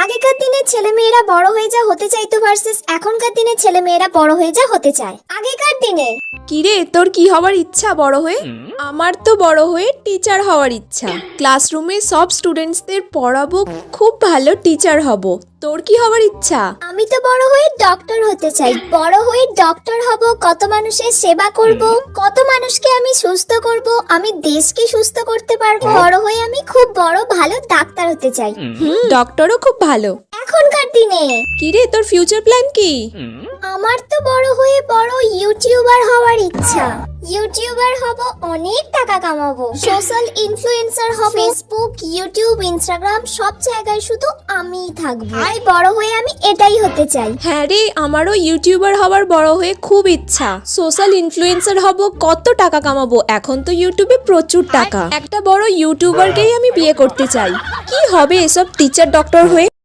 আগেকার দিনে ছেলেমেয়েরা বড় হয়ে যা হতে চাইতো ভার্সেস এখনকার দিনে ছেলেমেয়েরা বড় হয়ে যা হতে চায়। আগেকার দিনে কিরে তোর কি হওয়ার ইচ্ছা বড় হয়ে? আমার তো বড় হয়ে টিচার হওয়ার ইচ্ছা। ক্লাসরুমে সব স্টুডেন্টসদের পড়াবো, খুব ভালো টিচার হব। তোর কি হওয়ার ইচ্ছা? আমি তো বড় হয়ে ডক্টর হতে চাই। বড় হয়ে ডক্টর হব, কত মানুষের সেবা করব, কত মানুষকে আমি সুস্থ করব, আমি দেশকে সুস্থ করতে পারবো। বড় হয়ে আমি খুব বড় ভালো ডাক্তার হতে চাই। ডক্টরও খুব ভালো। এখনকার দিনে কিরে তোর ফিউচার প্ল্যান কি? আমার তো বড় হয়ে বড় ইউটিউবার হওয়ার ইচ্ছা। ইউটিউবার হব, অনেক টাকা কামাবো, সোশ্যাল ইনফ্লুয়েন্সার হব, ফেসবুক, ইউটিউব, ইনস্টাগ্রাম সব জায়গায় শুধু আমিই থাকবো। আর বড় হয়ে আমি এটাই হতে চাই। হ্যাঁ রে, আমারও ইউটিউবার হওয়ার বড় হয়ে খুব ইচ্ছা। সোশ্যাল ইনফ্লুয়েন্সার হব, কত টাকা কামাবো। এখন তো ইউটিউবে প্রচুর টাকা। একটা বড় ইউটিউবারকেই আমি বিয়ে করতে চাই। কি হবে এসব টিচার ডক্টর হয়ে?